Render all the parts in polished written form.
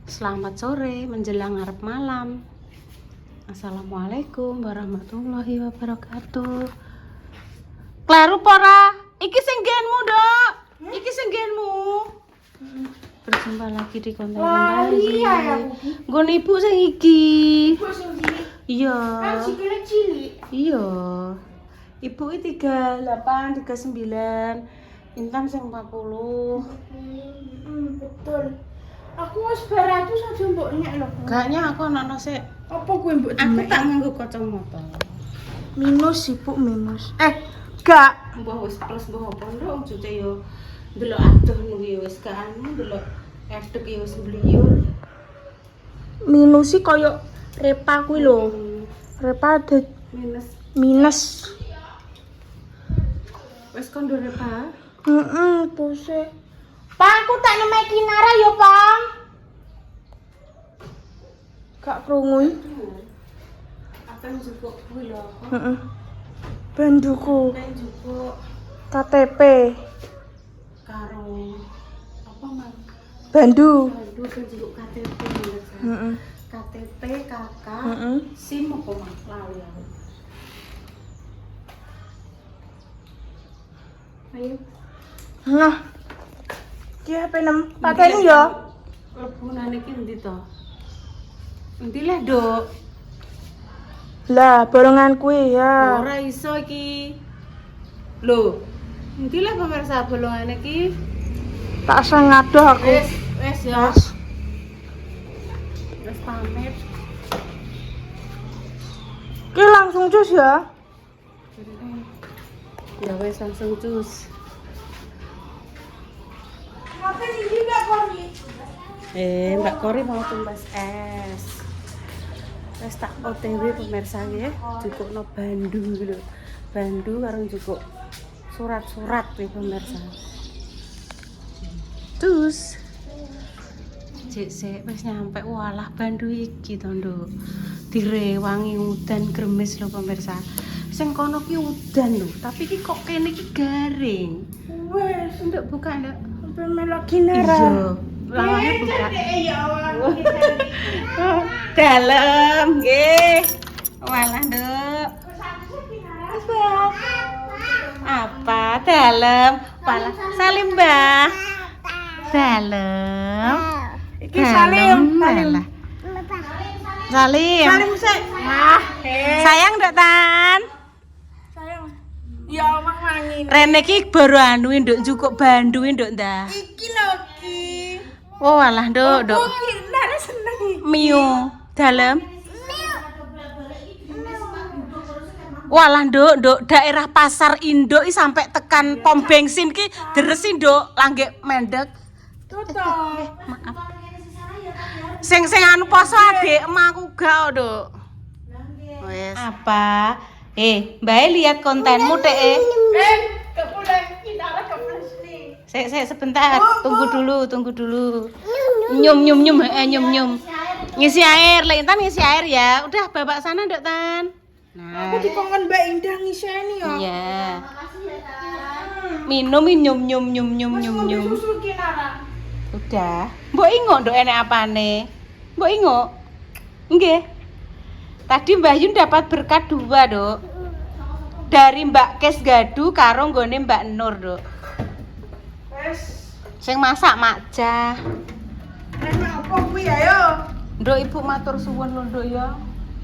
Selamat sore menjelang ngarep malam. Assalamualaikum warahmatullahi wabarakatuh. Kleru pora? Iki sing genmu, Dok. Iki sing genmu. Berjumpa lagi di konten kembali. Nggon ibu sing iki. Ibu sing cilik. Iya. Kan sikile cilik. Iya. Ibu iki 38, 39. Intan sing 40. Betul. Aku wis 100 aja mbok nyek lho. Gaknya aku ana sik. Apa kuwi mbok Aku demek? tak nganggo kacamata. Minus Ibu minus. Gak. Mbah wis plus mbah apa nduk jute yo ndelok adoh kuwi wis gak anu ndelok edek yo wis mbliyur. Minus sih koyo Repa kuwi lho. Repa ada Minus minus. wis kondo Pak. Pose. Pak, aku tak nemeki Kinara yo, Pak. Gak krungu. Apa yang jupuk kuwi lho. Heeh. Banduku, Apa yang jupuk KTP, karo apa mang? Bandu. Aduh kan jupuk KTP ya. Heeh. KTP KK Heeh. SIM apa mang lali aku. Ayo. Nah. Ki HP 6. Pateni yo. Lebunane iki endi to? Endi lah, Dok? Lah, borongan kuwi ya. Ora iso iki. Lho, endi lah pemirsa bolongane iki? Tak sang ngadoh aku. Wes ya. Yes. Wes pamit. Ki langsung cus ya. Ya wes langsung cus. Apa ini Mbak Kori? Mbak Kori mau tumbas es. Wes tak OTW pemirsa ya, jukukno bandu lho. Bandu karo jukuk surat-surat nih pemirsa. Terus Cek sik wis nyampe walah bandu iki to, Nduk. Direwangi udan gremes lho pemirsa. Sing kono ki udan lho, tapi iki kok kene iki garing. Wes, Nduk buka, Nduk. sampai melok Kinara. Iya. Lawange buka. Ya Allah. Dalam nggih. Walah, Nduk. Apa? Dalam. Walah, salim, Mbah. Dalam. Iki salim. Walah. Salim. Salim sik. Nah, Sayang, Nduk Tan. sayang. Ya Allah wangin. Rene ki baru anu Nduk cukup bandu Nduk ndah. Iki lho Ki. Oh, walah, Nduk, Nduk. Oh, Kinara seneng iki. Miu dalam. Walah Nduk, daerah Pasar Induk sampai tekan pom bensin ki deres Nduk, langgek mendek. Tutup. Maaf. Sing anu poso adek emakku gak, Nduk. Wes. Apa? Mbak lihat kontenmu Teh. Kepulai Kinara kepulai nih. Sik sebentar, tunggu dulu. Nyum nyum. Ngisi air, Lek Intan ngisi air ya. Udah babak sana, Nduk Tan. Nah. Aku dikongkon Mbak Indah ngiseni ya. Iya. Minum nyum. Susu Kinara. Udah. Mbok ingok nduk enek apane? Mbok ingok? Nggih. Tadi Mbah Yun dapat berkat 2, Dok. Dari Mbak Kes Gadu karo nggone Mbak Nur, Dok. Wes. Sing masak Makjah. Enak apa kuwi ayo? Nduk Ibu matur suwun lho, Nduk ya.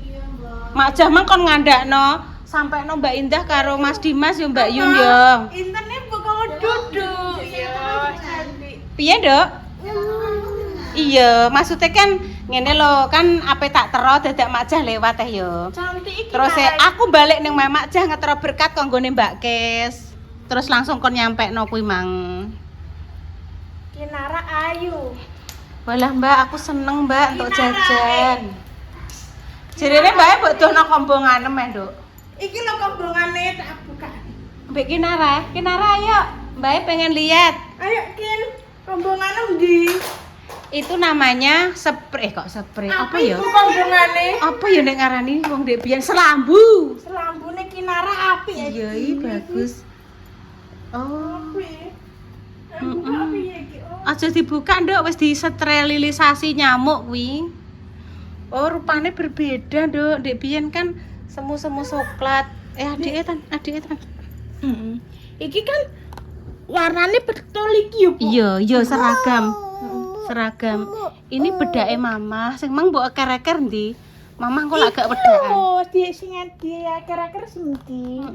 Iya, Mbak. Makjah mang kon ngandakno sampai no Mbak Indah karo Mas Dimas yo Mbak Yun yo. Interne bakal duduk. Iya, cantik. Piye, Dok? Iya, maksudnya kan ngene lho, kan ape tak tero dadak Makjah lewat teh yo. Cantik iki. Terus aku balik ning Makjah ngetero berkat konggone Mbak Kes. Terus langsung kon nyampe no kuwi mang. Kinara ayu. Walah Mbak, aku seneng Mbak untuk jajan. Jarene Mbak mbok dono kombongan meh, Nduk. Iki lho kombongane tak buka. Mbak Kinara ayo. Mbak pengen lihat. Ayo Kin, kombongane ndi? Itu namanya spray apa ya? Iku kombongane. Apa ya nek ngarani wong ndek biyen selambu. Selambune Kinara apik ya. Iya, bagus. Oh, Apik. Buka piye iki? Oh. Aja dibuka, Nduk, wis disterilisasi nyamuk kuwi. Oh, rupanya berbeda, Nduk. Ndek biyen kan semu-semu coklat. Adike tan. Iki kan warnanya betul iki yo. Iya, seragam. Seragam. Ini bedake Mama. Sing mang mbok eker-eker ndi? Mama kok lak gak wedaan. Oh, di sing di akhir-akhir sing iki.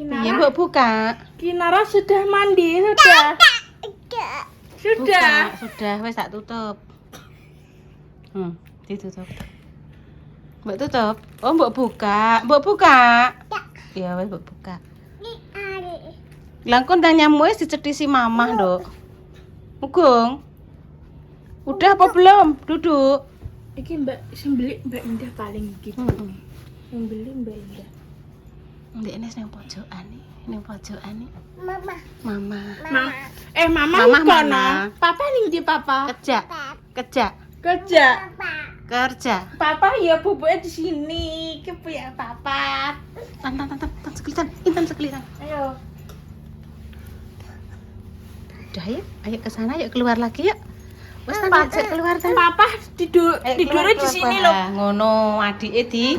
Iya, mbok buka. Kinara sudah mandi, sudah. Sudah. Sudah, wis tak tutup. Ditutup. Mbok tutup. Oh, mbok buka. Mbok buka. Iya, wis mbok buka. Langkon tang nyamuk wis dicethisi Mamah, Nduk. Mugung. Udah apa belum? Duduk. Iki sing beli Mbak Indah paling iki. Yang beli Mbak Indah. Ndek nes nang pojokan iki. Nang pojokan iki. Mama. Mama Mama kono. mana? Papa ning di papa. Kerja. Papa ya bubuke di sini. Iki ya papa. Tan sekelitan. Intan sekelitan. Ayo. Udah ya, ayo ke sana, yuk keluar lagi yuk. Wes tan keluar tan. Papa tidurnya di sini loh. Ngono, adike di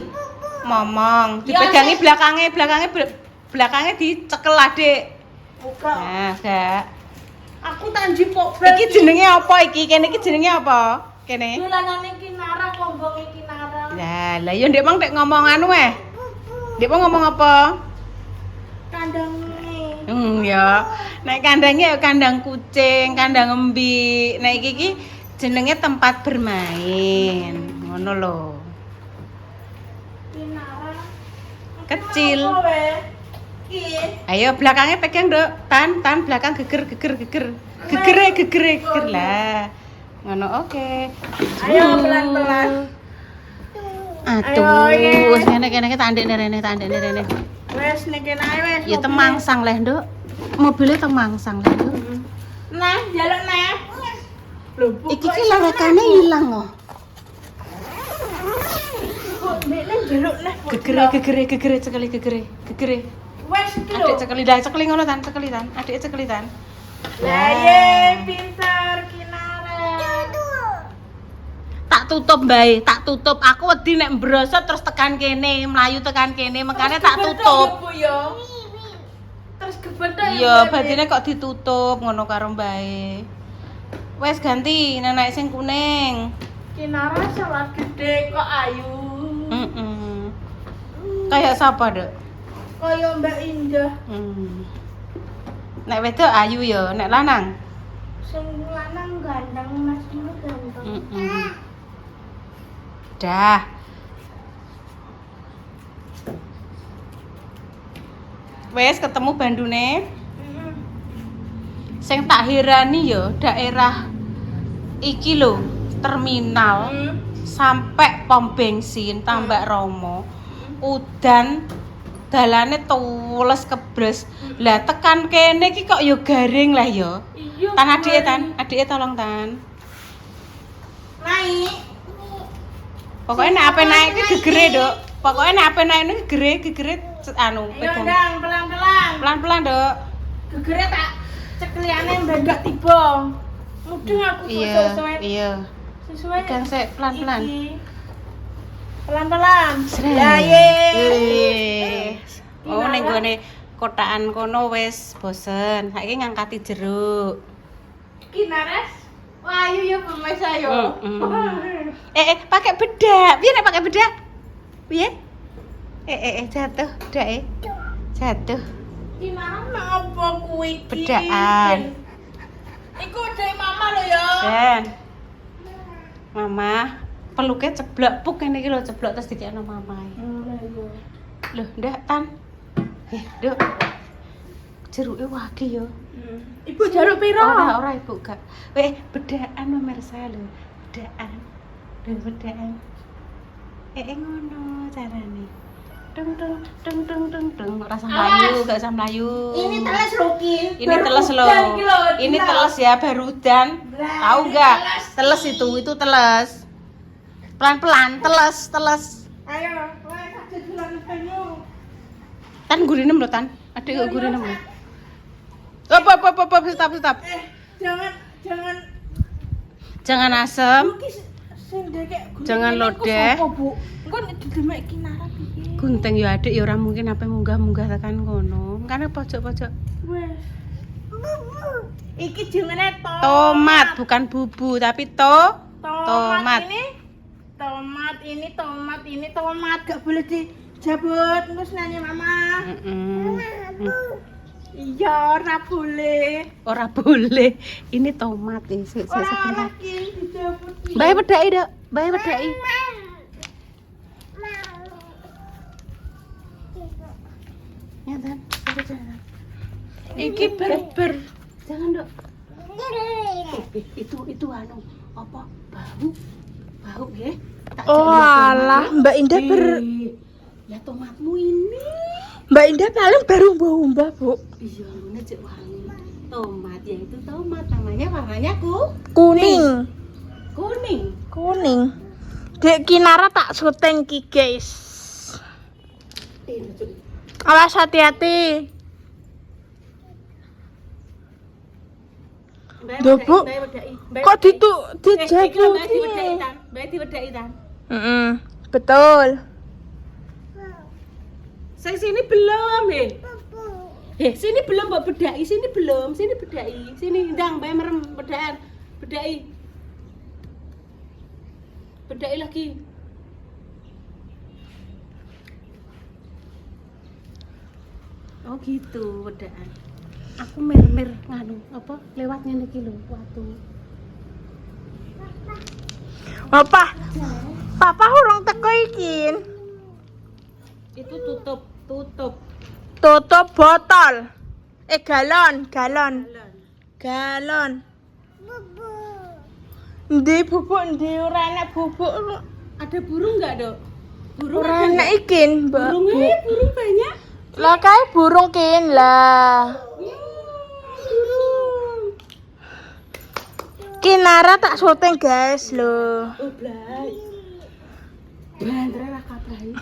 momong, dipegangi belakangnya dicekel adik. Buka. Nah, gak. Aku tanji pok. Iki jenenge apa iki? Kene iki jenenge apa? Kene. Dolanane Kinara, kombonge Kinara. Lah yo ndek mang ndek ngomong anu Ndek mau ngomong apa? Kandange. Ya. Nek kandangnya ya kandang kucing, kandang embi. Nek iki jenenge tempat bermain. Ngono lho. Kinara. Kecil. Iki. Ayo belakangnya pegang, Dok. Tan belakang geger lah. Ngono oke. Ayo pelan-pelan. Aduh, wis ngene tak ndek rene. Wes nek kene ae wes. Ya temangsang leh, Nduk. Mobilnya temangsang leh, Nduk. Nah, jaluk nah. Lho, Iki ki larekane ilang loh. kok mbekne jaluk nah. Gegere cekeli. Wes iki lho. Adik cekeli ngono tan. Adik cekeli tan. Lah ye, pinter Kinara. Tak tutup, Mbak. Aku wedi nek mbrosot terus tekan kene, mlayu tekan kene, makanya tak tutup. Terus gebedok. Iya, batine kok ditutup ngono karo Mbak. Wes ganti nenek sing kuning. Kinara salah gede kok ayu. Kayak siapa, Dok? Kaya Mbak Indah. Nek wedok ayu ya, nek lanang. Sing lanang gandeng, Mas Dulu gandeng. Dah. Wes ketemu bandune. Sing tak hirani ya daerah iki lho, terminal sampai pom bensin Tambak Romo. Udan dalane tules kebres. Lah tekan kene iki kok ya garing lah ya. Iya. Adike tolong tan. Naik. Pokoknya nek ape naik ki gegere, Dok. Pokoknya nek ape naik ini gegere anu Ayo pegang. ndang pelan-pelan. Pelan-pelan, Dok. Gegere tak cekliane mbak tiba. Mudeng aku sesuai. Iya. Sesuai. Pegang sik pelan-pelan. Iki. Pelan-pelan. Sreng. Ya ye. Oh ning gone kotakan kono wis bosen. Saiki ngangkati jeruk. Kinares. Wah, ayo ya pemirsa yo. Pakai bedak. Piye nek pakai bedak? Piye? Jatuh, bedake. Jatuh. Kinara apa kuwi iki? Bedakan. Iku dari mama lo ya. Ben. Mama, peluknya ceblok puk kene iki lho, ceblok terus dikekno mamae. Loh, ndak tan. Duk. Jeruke wage yo. Ibu jeruk piro? Ora Ibu gak. Bedakan pemirsa lho. Bedakan. Bedakan. Ngono carane. Tung. Ora usah mlayu, gak usah mlayu. Ini teles lho, Kin. Ini teles lho. Ini teles ya barudan. Tahu enggak? Teles itu teles. Pelan-pelan, teles. Ayo, wes ada jualan banyu. Tan gurinem lho, Tan. Adik kok gurinem lho. Stop. Jangan Jangan asem. sendeke. Jangan lodeh. Bu. Engko nek didemek Kinara piye? Gunting ya adik ya ora mungkin apa munggah-munggah tekan kono. Karena pojok-pojok. Wes. Iki jenenge Tomat bukan bubu tapi tomat. Ini tomat gak boleh dijabut terus nanya mama. Iya, ora boleh. Ora boleh. Ini tomat ya. Ora ki dijabut. Bae pedhaki, Dok. Bae pedhaki. Ya, Dan. Iki berber. Jangan, Dok. Itu anu apa? Bau ya. Oh alah, Mbak Indah Ya tomatmu ini. Mbak Indah paling baru bau Mbak, Bu. Iya, ngene cek wangi. Tomat ya itu tomat namanya warnanya Kuning. kuning. Dek Kinara tak syuting ki, guys. Awas hati-hati. Duh, Bu. Kok dijabuti? Bae diwedaki tan. Betul. Saya sini belum, sini belum mbok bedaki, sini belum, sini bedaki. Sini ndang bae merem bedakan. Bedaki. Bedaki lagi. Oh gitu, bedakan. Aku mer-mer nganu apa lewat ngene iki lho, watu. Papa urung teko iki. Itu tutup. Tutup botol. Galon. Ndi bubuk ndi ora enak bubuk. Ada burung enggak, Dok? Burung Ora enak ikin, Mbak. Burung banyak. Lah kae burung kin lah. Burung. Kinara tak syuting, guys, lho. Oh, blay. Bantre ra kabrahi.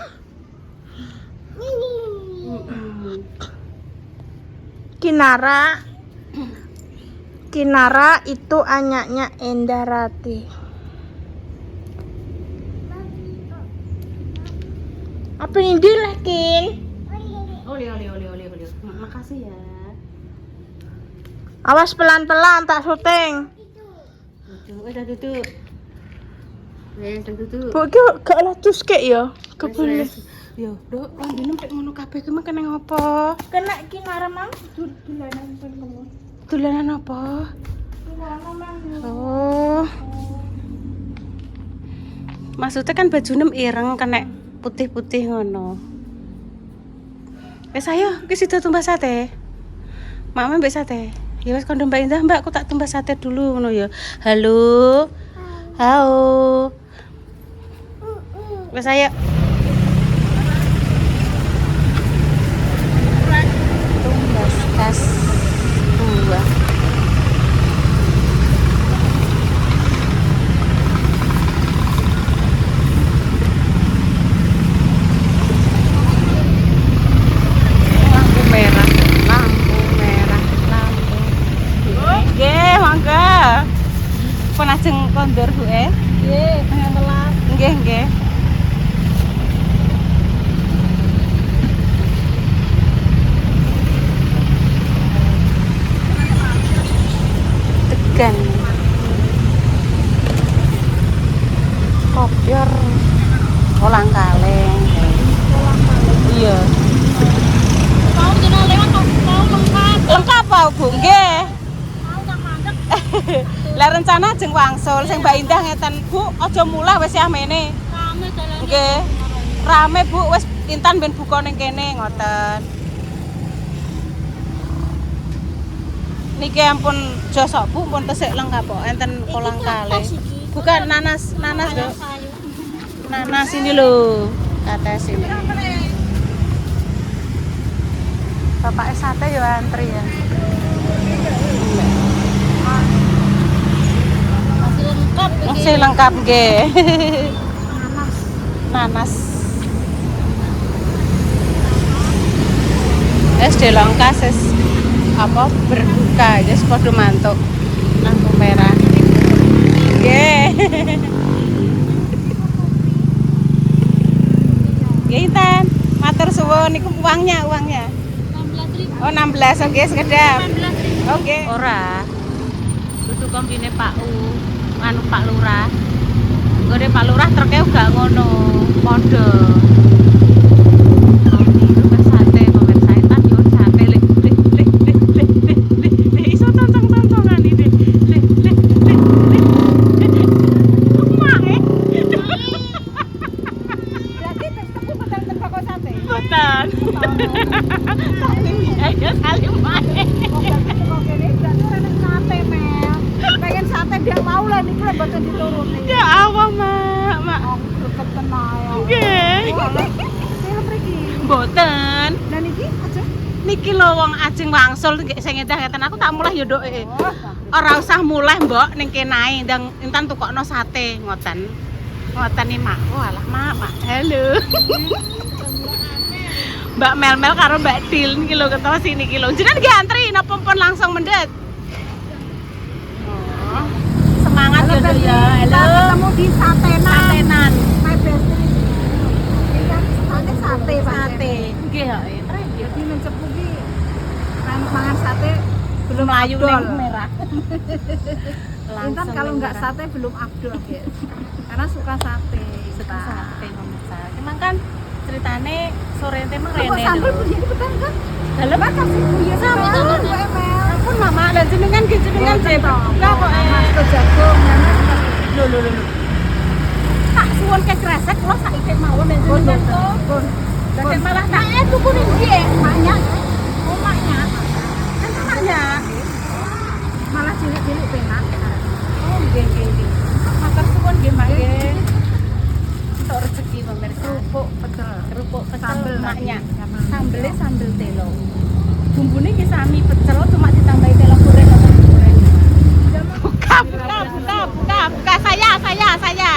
Kinara itu anaknya Endarati. Apa ini dilekin? Oli. Makasih ya. Awas pelan-pelan tak syuting. Udah tutup. Bu iki gak lecus kek ya. Kebule. Yo, Dok, lambene mek ngono kabeh ki kena ngopo? Kena Kinara mang dolanan penemu. Dolanan apa? Kinara mang. Oh. Maksudnya kan baju nem ireng kena putih-putih ngono. Wes ayo, ki sida tumbas sate. Mama mbek sate. Ya wes kondo Mbak Indah, Mbak, aku tak tumbas sate dulu ngono ya. Halo. Wes ayo. Tumbas kas buah. Lampu merah. Nggih, mangga. Pun ajeng kondur Bu Nggih, telat. Nggih. Tegan. Kopior. Kolang kaleng. Iya. Mau jeneng lewat mau lengkap. Lengkap apa, Bu? Nggih. Mau tak mandek. Lah rencana jeng wangsul sing Mbak Indah ngeten, Bu, aja mulih wis ya mene. Rame dalan. Nggih. Rame, Bu, wis Intan ben buka ning kene ngoten. Niki ampun josok Bu, pun tesik lengkap kok enten kolang kaleng. Bukan nanas, Dok. Nanas ini lho, kates ini. Bapak sate ya antri ya. Masih lengkap nggih. Nanas. SD lengkap apa berbuka just podo mantuk lampu merah. Nggih. Nggih Intan, matur suwun niku uangnya. 16.000. Oh 16 oke sekedap. 16.000. Oke. Ora. Kudu kombine Pak anu Pak Lurah. Gore Pak Lurah truknya gak ngono. Padha. Sate pemirsa Intan yo sate lek iso tontong-tontongan iki. Mae. Berarti teksturku betul teko sate. Betul. Ayo salim mae. Kok kene berarti ora sate, Mel. Pengen sate biar mau lah niku lek boten dituruti. Ya Allah, Mak. Greget tenan ya. Nggih. Sing mriki. Mboten. Lah niki aja. Niki lho wong ajeng wangsul sing edah-edan aku tak mulai yo nduk. Ora usah mulai, Mbok, ning kenae ndang Intan tukokno sate ngoten. Ngoten iki, Mak. Walah, Mak. Halo. Mbak Mel karo Mbak Dil niki lho ketemu sini iki lho. Jenengan nggih antri napa pun langsung mendet. Oh. Semangat ya, Dul ya. Halo. Ketemu di Satenan. Satenan. My best friend. Iki kan sate, Sate. Nggih, heeh. Jadi mencepu ki mangan sate belum Melayu afdol. ning merah. Intan kalau nggak sate belum afdol, guys. Karena suka sate. Suka sate pemirsa. Cuman kan ceritane sore ente mah Kok rene. sambel begini betul kan? Dalem Mbak kasih buya Sama, sama sama. Mel. ampun Mama, dan jenengan nggih jenengan jeb. Enggak kok Mas ke jagung nyaman. lho. Tak suwun ke kresek kula saiki mawon dan jenengan kok. Pun. Dadi malah tak tuku ning piye? Maknya. Oh, maknya. kan maknya. Malah cilik-cilik penak. Oh, nggih. Matur suwun nggih, Mak nggih. Untuk rezeki pemirsa. Kerupuk pecel Sambel maknya. lagi. Sambelnya sambel telo. Bumbune ki sami pecel cuma ditambahi telo goreng atau goreng. Buka. Saya.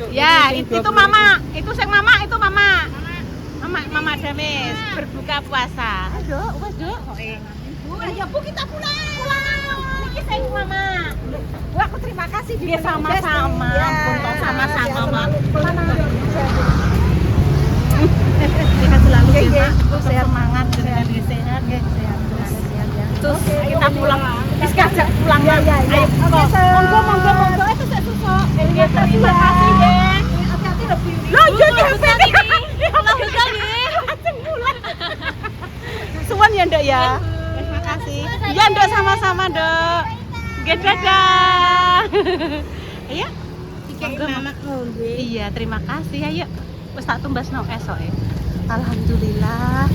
Ya, itu Mama. Itu sing Mama, itu Mama. Mama Damis berbuka puasa. Aduh, wes, Duk. Ya Bu kita pulang. Niki sing Mama. Bu aku terima kasih Dia sama-sama. Ampun, toh sama-sama, Mak. Sehat selalu ya, Mak. Terus semangat dengan sehat ya. Terus kita pulang. Wis kajak pulang, Mak. Ayo, monggo. Itu saya susuk. Terima kasih ya. Hati-hati lebih. Loh, jadi HP ini. Allah nggih. Suwun ya, Nduk ya. Terima kasih. Ya, Nduk sama-sama, Nduk. Nggih, dadah. Ayo. Mama ngombe. Iya, terima kasih. Ayo. Wis tak tumbasno esok e. Alhamdulillah.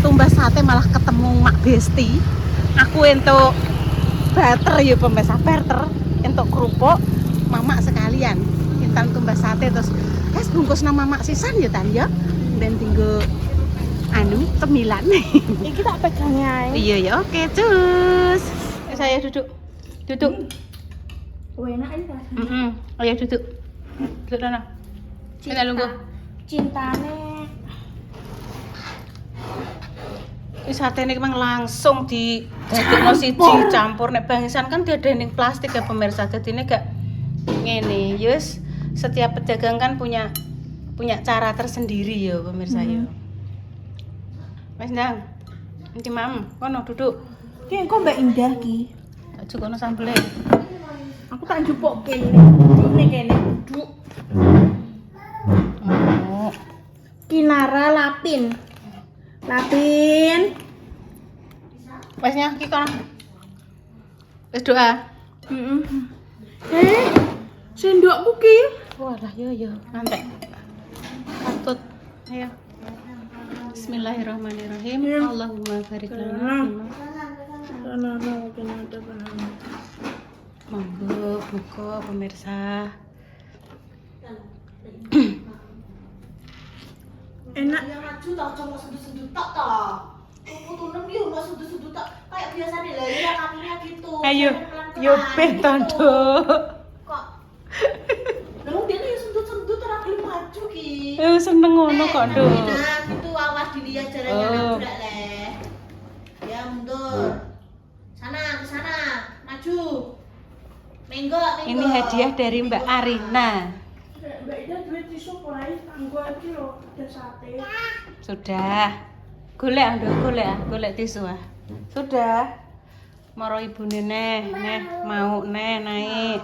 Tumbas sate malah ketemu Mak Besti. Aku entuk barter ya pemirsa, barter entuk kerupuk Mama sekalian. Intan tumbas sate terus es bungkus nama Mak sisan ya Tan ya. Dan tinggal anu cemilan. Iki tak pegangnya. Iya ya, oke, cus. Saya duduk. Enak ini kan. Ayo duduk. Duduk sana. Kita nunggu. Cintane. Wis sate ini memang langsung di dadekno siji campur nek bangisan kan dia ada ning plastik ya pemirsa. Jadi ini gak ngene. Yus, setiap pedagang kan punya cara tersendiri ya pemirsa ya. Mas Ndang. Iki Mam, kono duduk. Ki engko Mbak Indah ki. Aja kono sambele. Aku tak njupuk kene kene duduk. Oh. Kinara Lapin. Wesnya ki kono. Wis doa. Sendokku ki. Walah yo nanti. Patut. Ayo. Bismillahirrahmanirrahim. Allahumma barik lana. Monggo buka pemirsa. Enak. Yang maju tau cuma sudut-sudut tok toh. Putunem yo mbak sudut-sudut tok. Kayak biasa nih lah ya kakinya gitu. Ayo, Pelan-pelan yo gitu. petondo. Kok. Lalu dia nih sudut-sudut ora gelem maju ki. Seneng ngono kok, Duk. Nah, gitu awas dilihat jalannya Oh. nabrak leh. Ya mundur. maju. Minggu, minggu. Ini hadiah dari Mbak Arina. Mbak Ida duit tisu mulai anggo iki lho, ada sate. Sudah. Golek tisu ah. Sudah. Moro ibune neh mau naik.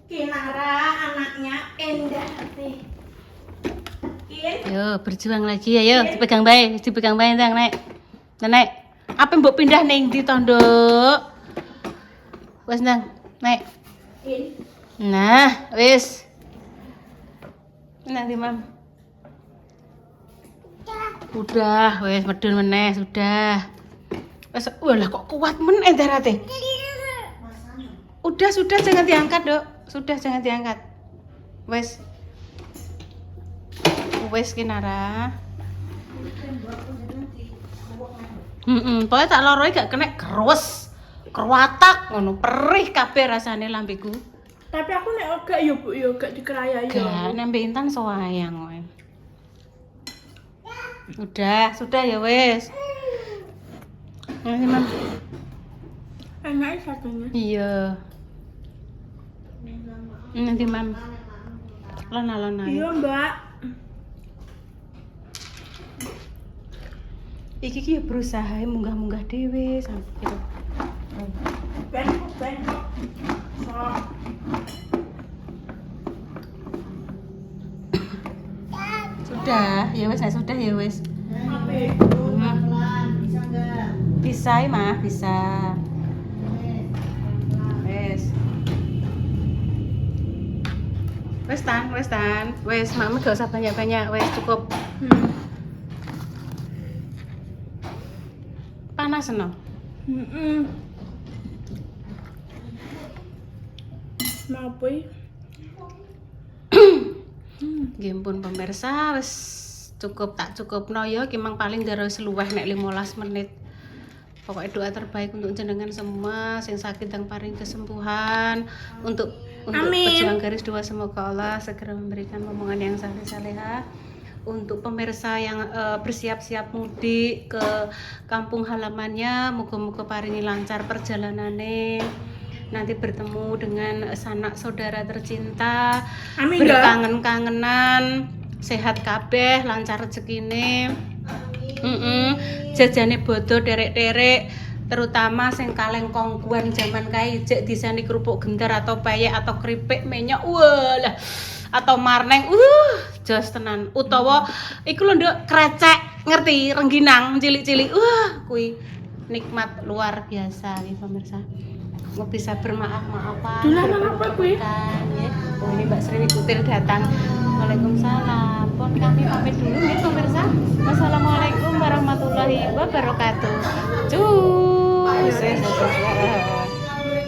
Kinara anaknya Endah hati. Yo, berjuang lagi ayo, dipegang bae Ndang naik. Naik. Apa mbok pindah ning ndi to, Nduk? Wes Ndang, naik. Nah, wis. Nanti Mam. Udah, wes medun meneh, sudah. Wes, walah kok kuat men entarate. Sudah jangan diangkat, Dok. Sudah jangan diangkat. Wes. Wes Kinara. Pokoknya tak loroi gak kena kerus. Kerwatak ngono, perih kabeh rasane lambeku. Tapi aku nek gak yo Bu yo gak dikerayai yo. Gak nembe intan sewayang kowe. Sudah ya wes. Nanti Mam. Enak satunya. Iya. Nanti Mam. Lona. Iya, Mbak. Iki ki berusaha munggah-munggah dhewe sampe gitu. Bengkok. Sudah, ya wes, sudah ya wes. Pelan-pelan, bisa enggak? Bisa ya mah, bisa. Wes tan. Wes, mama gak usah banyak-banyak, wes cukup. Panas no? Mau boy. Nggih pun pemirsa, wes cukup tak cukup no ya, ki mang paling darah seluweh nek 15 menit. Pokoknya doa terbaik untuk jenengan semua sing sakit dan paring kesembuhan untuk pejuang garis 2 semoga Allah segera memberikan momongan yang saleh-salehah. Untuk pemirsa yang bersiap-siap mudik ke kampung halamannya, moga-moga paringi lancar perjalanannya. Nanti bertemu dengan sanak saudara tercinta, berkangen-kangenan, sehat kabeh, lancar rezekine. Jajane bodo derek-derek, terutama sing kaleng kongguan zaman kae jek disani kerupuk gentar atau payek atau keripik menyok walah atau marneng jos tenan utawa iku lho Nduk krecek ngerti rengginang cilik-cilik kuwi nikmat luar biasa nih pemirsa. Nggak bisa bermaaf-maafan. Dolanan apa kuwi? Oh ini Mbak Sri Kutil datang. Waalaikumsalam. Pun kami pamit dulu nih pemirsa. Wassalamualaikum warahmatullahi wabarakatuh. Cus.